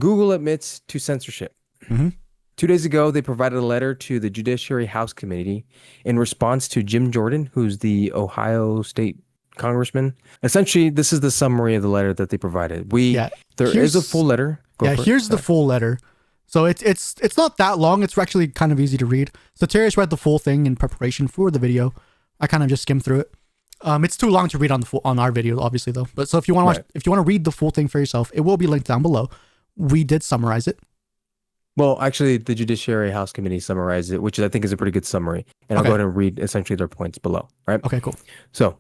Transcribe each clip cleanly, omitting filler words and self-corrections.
Google admits to censorship. Mm-hmm. 2 days ago, they provided a letter to the Judiciary House Committee in response to Jim Jordan, who's the Ohio State Congressman. Essentially, this is the summary of the letter that they provided. Yeah, There is a full letter. Here's the full letter. So it's not that long. It's actually kind of easy to read. So Terry's read the full thing in preparation for the video. I kind of just skimmed through it. It's too long to read on our video, obviously though. But so if you want to if you want to read the full thing for yourself, it will be linked down below. We did summarize it. Well, actually, the Judiciary House Committee summarized it, which I think is a pretty good summary. And I'll go ahead and read essentially their points below, right? Okay, cool. So,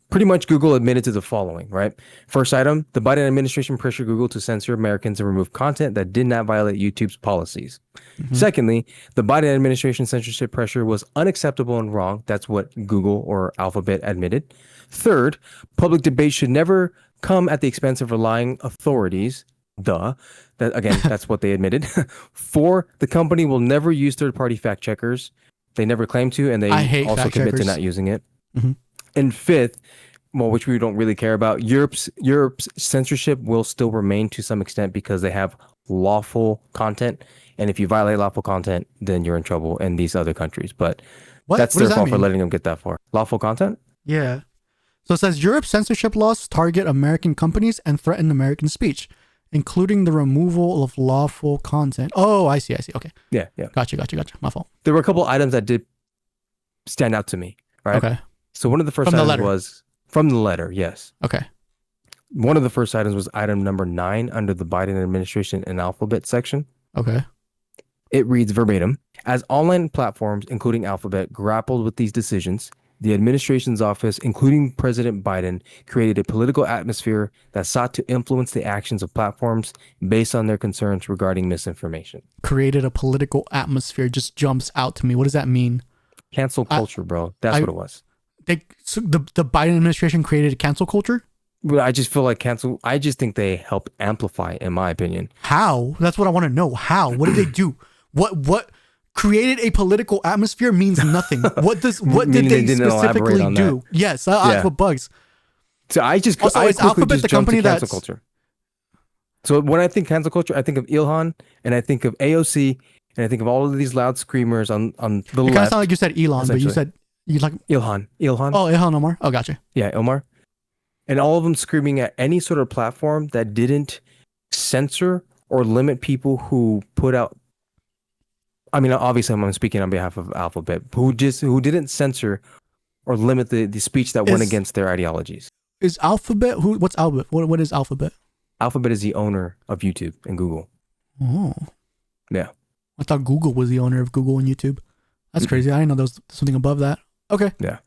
pretty much Google admitted to the following, right? First item, the Biden administration pressured Google to censor Americans and remove content that did not violate YouTube's policies. Mm-hmm. Secondly, the Biden administration censorship pressure was unacceptable and wrong. That's what Google or Alphabet admitted. Third, public debate should never come at the expense of relying authorities. That's what they admitted. 4, the company will never use third-party fact checkers. They never claim to, and they also commit to not using it. Mm-hmm. And 5th, well, which we don't really care about, Europe's censorship will still remain to some extent because they have lawful content, and if you violate lawful content, then you're in trouble in these other countries. But that's their fault for letting them get that far. Lawful content? Yeah. So it says Europe's censorship laws target American companies and threaten American speech, including the removal of lawful content. Oh, I see. Okay. Yeah. Gotcha. My fault. There were a couple items that did stand out to me, right? Okay. So one of the first items was from the letter, yes. Okay. One of the first items was item number 9 under the Biden administration and Alphabet section. Okay. It reads verbatim, as online platforms, including Alphabet, grappled with these decisions, the administration's office, including President Biden, created a political atmosphere that sought to influence the actions of platforms based on their concerns regarding misinformation. Created a political atmosphere just jumps out to me. What does that mean? Cancel culture, bro. That's what it was. So the Biden administration created a cancel culture? Well, I just feel like I just think they help amplify, in my opinion. How? That's what I want to know. How? What did they do? What created a political atmosphere means nothing. What did they specifically do? Yes, that's what bugs. So is Alphabet the company that's culture. So when I think cancel culture, I think of Ilhan, and I think of AOC, and I think of all of these loud screamers on the left. It kind of sounded like you said Elon, but you said Ilhan. Oh, Ilhan Omar. Oh, gotcha. Yeah, Omar. And all of them screaming at any sort of platform that didn't censor or limit people who put out. I mean, obviously, I'm speaking on behalf of Alphabet, who didn't censor or limit the speech that went against their ideologies. Is Alphabet what's Alphabet? What is Alphabet? Alphabet is the owner of YouTube and Google. Oh. Yeah. I thought Google was the owner of Google and YouTube. That's crazy. I didn't know there was something above that. Okay. Yeah.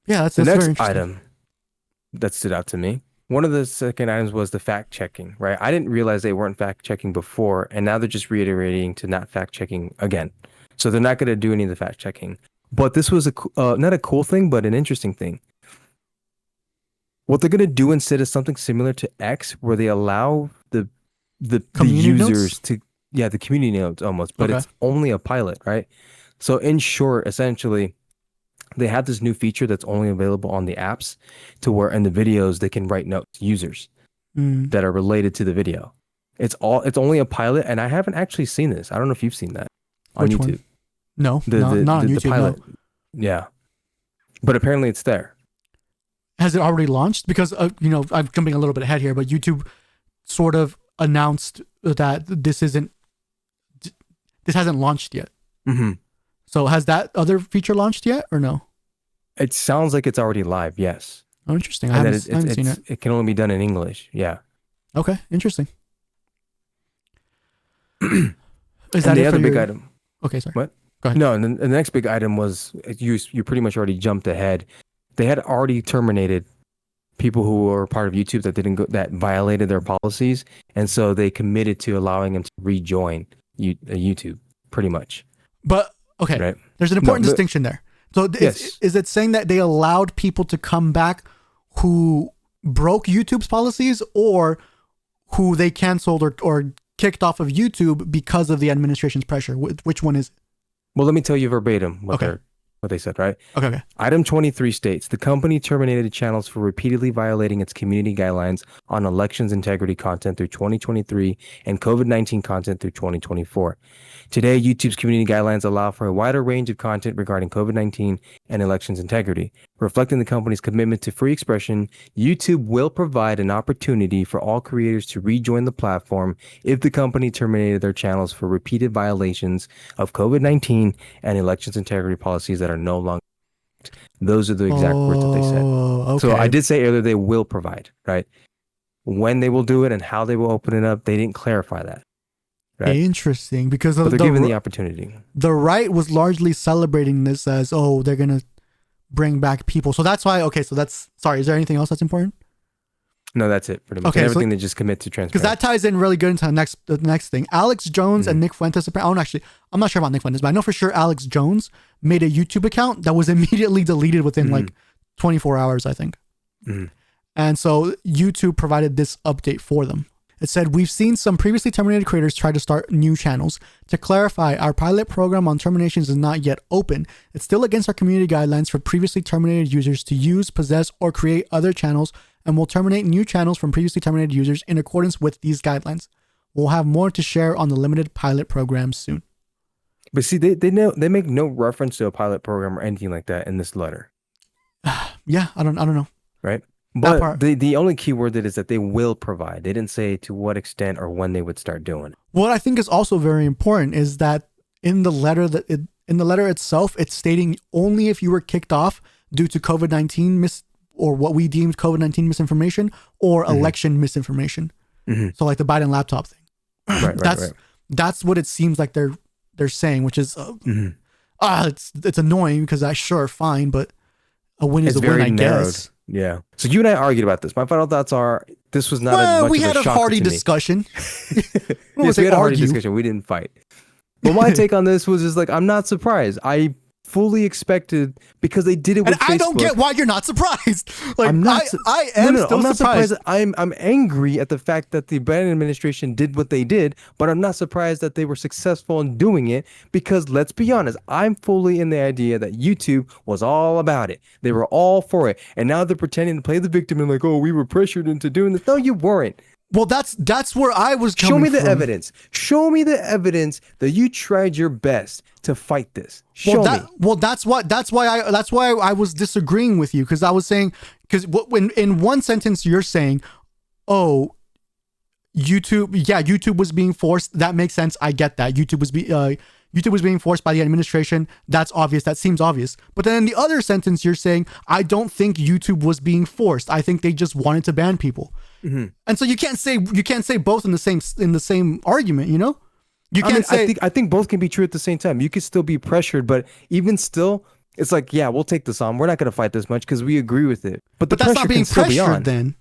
Yeah, that's the very next interesting. item that stood out to me. One of the second items was the fact checking, right? I didn't realize they weren't fact checking before, and now they're just reiterating to not fact checking again. So they're not going to do any of the fact checking. But this was not a cool thing, but an interesting thing. What they're going to do instead is something similar to X, where they allow the users to, the community notes almost, but it's only a pilot, right? So in short, essentially, they have this new feature that's only available on the apps, to where in the videos they can write notes, users that are related to the video. It's only a pilot, and I haven't actually seen this. I don't know if you've seen that on YouTube. One? No, not on YouTube. The pilot. No. Yeah, but apparently it's there. Has it already launched? Because I'm jumping a little bit ahead here, but YouTube sort of announced that this hasn't launched yet. Mm-hmm. So has that other feature launched yet, or no? It sounds like it's already live. Yes. Oh, interesting. I haven't seen it. It can only be done in English. Yeah. Okay. Interesting. Is that the other big item? Okay, sorry. What? Go ahead. No, and then the next big item was you pretty much already jumped ahead. They had already terminated people who were part of YouTube that violated their policies, and so they committed to allowing them to rejoin YouTube, pretty much. But okay, right? There's an important distinction there. So is it saying that they allowed people to come back who broke YouTube's policies, or who they canceled or kicked off of YouTube because of the administration's pressure? Which one is it? Well, let me tell you verbatim what what they said, right? Okay. Item 23 states the company terminated channels for repeatedly violating its community guidelines on elections integrity content through 2023 and COVID-19 content through 2024. Today, YouTube's community guidelines allow for a wider range of content regarding COVID-19 and elections integrity. Reflecting the company's commitment to free expression, YouTube will provide an opportunity for all creators to rejoin the platform if the company terminated their channels for repeated violations of COVID-19 and elections integrity policies that are no longer. Those are the exact words that they said. Okay. So I did say earlier they will provide, right? When they will do it and how they will open it up, they didn't clarify that. Right? Interesting, because But they're given the opportunity. The right was largely celebrating this as, oh, they're gonna bring back people. So that's why. Okay, so that's sorry. Is there anything else that's important? No, that's it. Pretty much. Okay, everything they just commit to transparency. Because that ties in really good into the next thing. Alex Jones and Nick Fuentes. I'm not sure about Nick Fuentes, but I know for sure Alex Jones made a YouTube account that was immediately deleted within like 24 hours, I think. And so YouTube provided this update for them. It said, we've seen some previously terminated creators try to start new channels. To clarify, our pilot program on terminations is not yet open. It's still against our community guidelines for previously terminated users to use, possess, or create other channels, and will terminate new channels from previously terminated users in accordance with these guidelines. We'll have more to share on the limited pilot program soon. But see, they make no reference to a pilot program or anything like that in this letter. Yeah, I don't know. Right? But the only key word that is that they will provide. They didn't say to what extent or when they would start doing it. What I think is also very important is that in the letter itself, it's stating only if you were kicked off due to COVID-19 or what we deemed COVID-19 misinformation or election misinformation. So like the Biden laptop thing. Right. That's what it seems like they're saying, which is it's annoying because sure, fine, but a win is a win, I guess. Yeah. So you and I argued about this. My final thoughts are this was not as much we of had a a shocker hearty to me. discussion. Yes, we had a hearty discussion. We didn't fight. But my take on this was just like, I'm not surprised. I fully expected because they did it with and Facebook. I don't get why you're not surprised. Like I'm not, I am still I'm not surprised. I'm angry at the fact that the Biden administration did what they did, but I'm not surprised that they were successful in doing it because let's be honest, I'm fully in the idea that YouTube was all about it. They were all for it. And now they're pretending to play the victim and like, oh, we were pressured into doing this. No, you weren't. Well, that's where I was coming from. Show me the from. evidence. Show me the evidence that you tried your best to fight this. Show me. Well, that's why I was disagreeing with you because I was saying when in one sentence you're saying, oh, YouTube was being forced. That makes sense. I get that. YouTube was being forced by the administration. That's obvious. That seems obvious. But then in the other sentence, you're saying, I don't think YouTube was being forced. I think they just wanted to ban people. And so you can't say both in the same argument, you know? You can't say. I think both can be true at the same time. You could still be pressured, but even still, it's like, yeah, we'll take this on. We're not going to fight this much because we agree with it. But that's not being pressured then.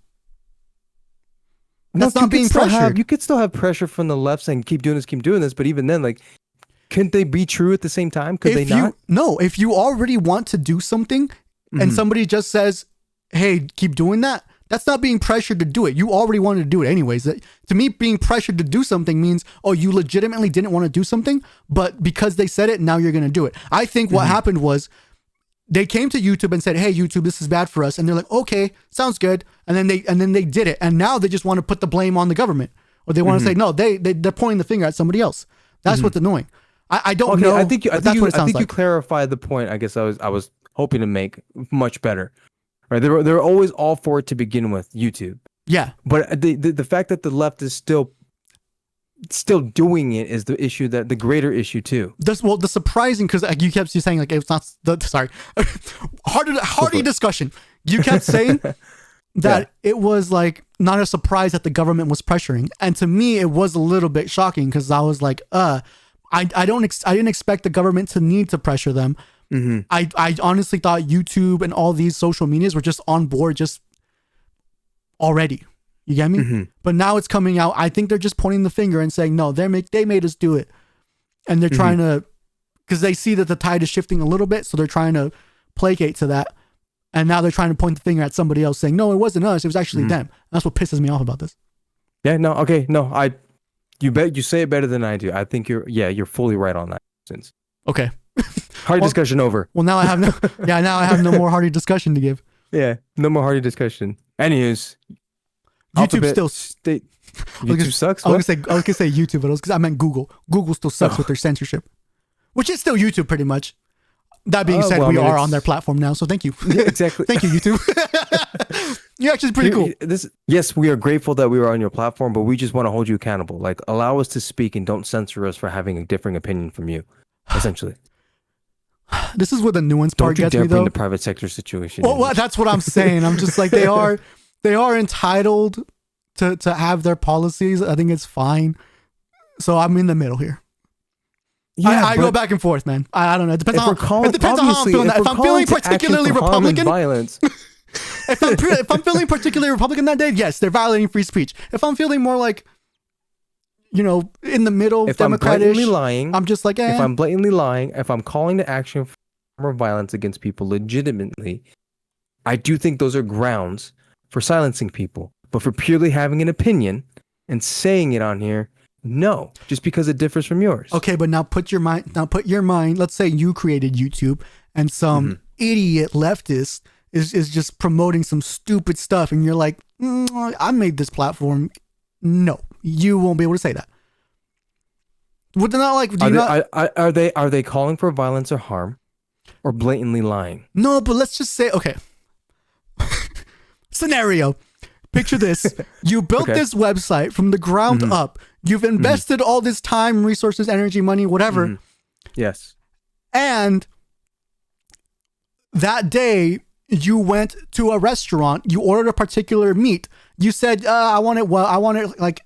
That's not being pressured. You could still have pressure from the left saying, keep doing this. But even then, like, couldn't they be true at the same time? Could they not? No, if you already want to do something and somebody just says, hey, keep doing that, that's not being pressured to do it. You already wanted to do it anyways. To me, being pressured to do something means, oh, you legitimately didn't want to do something, but because they said it, now you're going to do it. I think what happened was they came to YouTube and said, hey, YouTube, this is bad for us. And they're like, okay, sounds good. And then they did it. And now they just want to put the blame on the government, or they want to say, no, they're pointing the finger at somebody else. That's what's annoying. I don't know. I think you clarified the point. I guess I was hoping to make much better. Right? They were always all for it to begin with, YouTube. Yeah. But the fact that the left is still doing it is the issue, that the greater issue too. The surprising, because you kept saying like it's not hardy discussion. You kept saying that it was like not a surprise that the government was pressuring, and to me it was a little bit shocking because I was like, I didn't expect the government to need to pressure them. I honestly thought YouTube and all these social medias were just on board just already. You get me? But now it's coming out. I think they're just pointing the finger and saying, no, they made us do it. And they're trying to, because they see that the tide is shifting a little bit. So they're trying to placate to that. And now they're trying to point the finger at somebody else saying, no, it wasn't us. It was actually them. That's what pisses me off about this. Yeah, no. Okay. No, you say it better than I do. I think you're fully right on that. Okay. Hard discussion over. Well, now I have no. Yeah, now I have no more hearty discussion to give. Yeah, no more hearty discussion. Anyways, YouTube still. YouTube sucks. I was gonna say YouTube, but I meant Google. Google still sucks with their censorship, which is still YouTube pretty much. That being said, we are on their platform now, so thank you. Yeah, exactly. Thank you, YouTube. You're actually pretty cool. Yes, we are grateful that we were on your platform, but we just want to hold you accountable. Like, allow us to speak and don't censor us for having a differing opinion from you. Essentially, this is where the nuance part gets me, though. Don't you dare bring the private sector situation. Well, that's what I'm saying. I'm just like, they are entitled to have their policies. I think it's fine. So I'm in the middle here. Yeah, I go back and forth, man. I don't know. It depends on how I'm feeling. If I'm feeling particularly Republican, violence. if I'm feeling particularly Republican that day, yes, they're violating free speech. If I'm feeling more like, in the middle, Democratic, I'm just like, if I'm blatantly lying, if I'm calling to action for violence against people legitimately, I do think those are grounds for silencing people. But for purely having an opinion and saying it on here, no, just because it differs from yours. Okay, but now put your mind. Let's say you created YouTube and some idiot leftist is just promoting some stupid stuff, and you're like, I made this platform. No, you won't be able to say that. Would they not like? Are they calling for violence or harm, or blatantly lying? No, but let's just say, okay. Scenario. Picture this. You built this website from the ground up. You've invested all this time, resources, energy, money, whatever. Yes. And that day, you went to a restaurant. You ordered a particular meat. You said, I want it like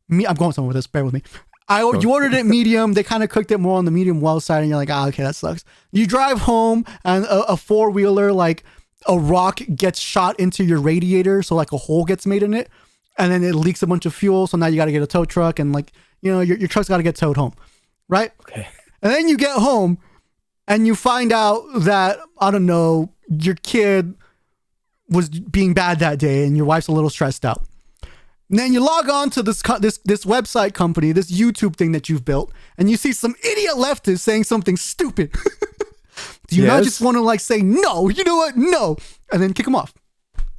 me. I'm going somewhere with this. Bear with me. You ordered it medium. They kind of cooked it more on the medium well side. And you're like, okay, that sucks. You drive home and a four-wheeler, like, a rock gets shot into your radiator, so like a hole gets made in it, and then it leaks a bunch of fuel, so now you got to get a tow truck, and like, your truck's got to get towed home, right? Okay. And then you get home and you find out that, I don't know, your kid was being bad that day and your wife's a little stressed out. And then you log on to this website company, this YouTube thing that you've built, and you see some idiot leftist saying something stupid. Do you not just want to like say, no, you know what? No. And then kick them off?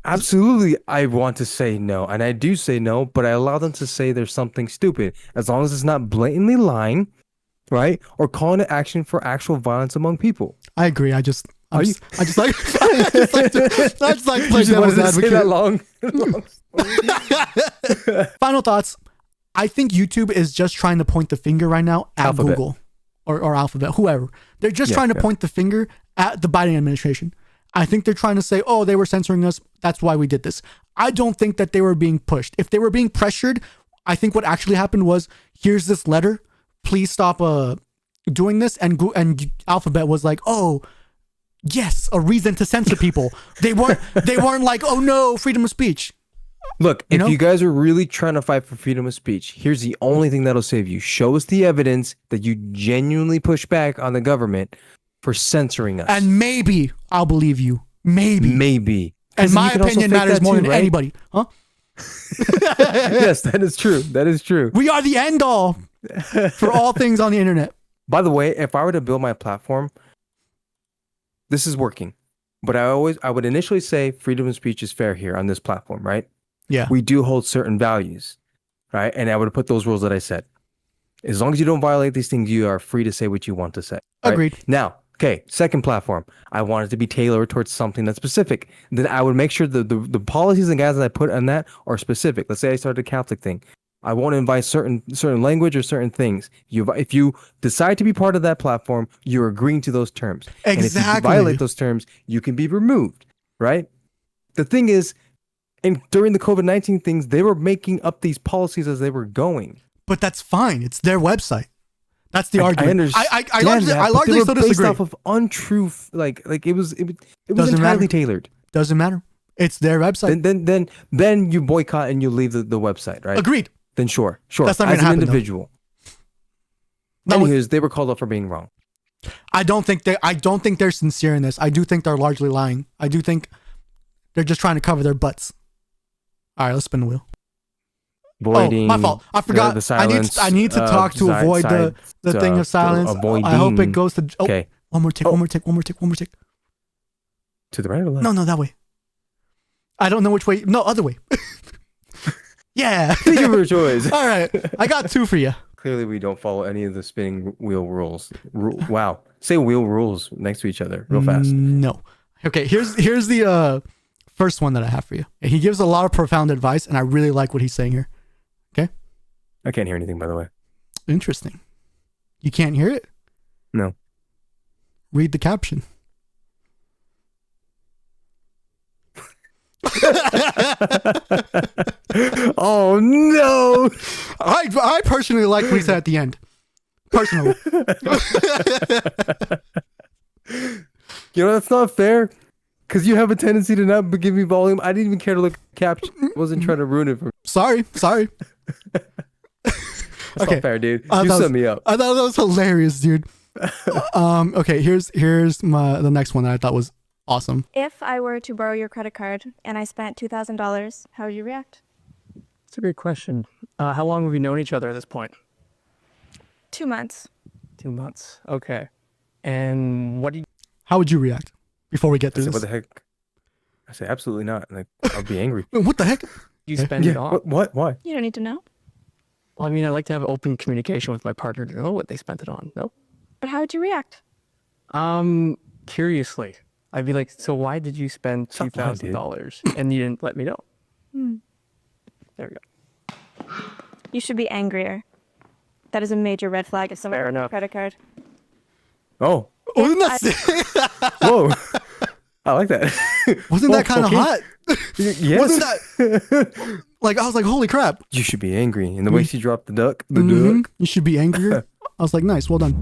Absolutely. I want to say no. And I do say no, but I allow them to say there's something stupid. As long as it's not blatantly lying, right? Or calling to action for actual violence among people. I agree. I just like play devil's advocate. That long. Final thoughts. I think YouTube is just trying to point the finger right now at Alphabet. Google. Or Alphabet, whoever. They're just trying to point the finger at the Biden administration. I think they're trying to say, oh, they were censoring us. That's why we did this. I don't think that they were being pushed. If they were being pressured, I think what actually happened was, here's this letter. Please stop doing this. And Alphabet was like, oh, yes, a reason to censor people. They weren't like, oh no, freedom of speech. Look, if you guys are really trying to fight for freedom of speech, here's the only thing that'll save you. Show us the evidence that you genuinely push back on the government for censoring us. And maybe I'll believe you. Maybe. And my opinion matters more than anybody. Huh? Yes, that is true. That is true. We are the end all for all things on the internet. By the way, if I were to build my platform, this is working. But I would initially say freedom of speech is fair here on this platform, right? Yeah. We do hold certain values, right? And I would put those rules that I said. As long as you don't violate these things, you are free to say what you want to say. Right? Agreed. Now, okay, second platform. I want it to be tailored towards something that's specific. Then I would make sure the policies and guidelines I put on that are specific. Let's say I started a Catholic thing. I won't invite certain language or certain things. If you decide to be part of that platform, you're agreeing to those terms. Exactly. And if you violate those terms, you can be removed, right? The thing is, and during the COVID-19 things, they were making up these policies as they were going. But that's fine. It's their website. That's the argument. I understand. I largely still disagree. Based off of untruth, like it was entirely tailored. Doesn't matter. It's their website. Then you boycott and you leave the website, right? Agreed. Then sure. That's not as gonna happen, an individual. Anyways, they were called up for being wrong. I don't think they're sincere in this. I do think they're largely lying. I do think they're just trying to cover their butts. All right, let's spin the wheel. Voiding, my fault. I forgot. The silence, I need to talk to avoid the thing of silence. I hope it goes to. Oh, okay. One more tick. Oh. One more tick. One more tick. One more tick. To the right or left? No, that way. I don't know which way. No, other way. Yeah. Give her a choice. All right. I got 2 for you. Clearly, we don't follow any of the spinning wheel rules. Wow. Say wheel rules next to each other real fast. No. Okay, here's the first one that I have for you. He gives a lot of profound advice, and I really like what he's saying here. Okay? I can't hear anything, by the way. Interesting. You can't hear it? No. Read the caption. Oh no! I personally like what he said at the end. Personally. You know, that's not fair. Because you have a tendency to not give me volume. I didn't even care to look at the caption. I wasn't trying to ruin it for me. Sorry. That's Okay. not fair, dude. I You thought- set me up. I thought that was hilarious, dude. Okay, here's the next one that I thought was awesome. If I were to borrow your credit card and I spent $2,000, how would you react? That's a great question. How long have we known each other at this point? 2 months. 2 months. Okay. And what do you... How would you react before we get I through said, what this? the heck? I said, absolutely not. Like, I'll be angry. What the heck? You spend it on? What? Why? You don't need to know. Well, I mean, I like to have open communication with my partner to know what they spent it on. No? But how would you react? Curiously. I'd be like, so why did you spend Stop lying, dude. $2,000 and you didn't let me know? There we go. You should be angrier. That is a major red flag if someone Fair has a enough. credit card. Oh. Wasn't that sick? Whoa. I like that. Wasn't that kind of okay. hot? Yes. Wasn't that like, I was like, holy crap. You should be angry. And the way she dropped the duck, Mhm. You should be angrier. I was like, nice, well done.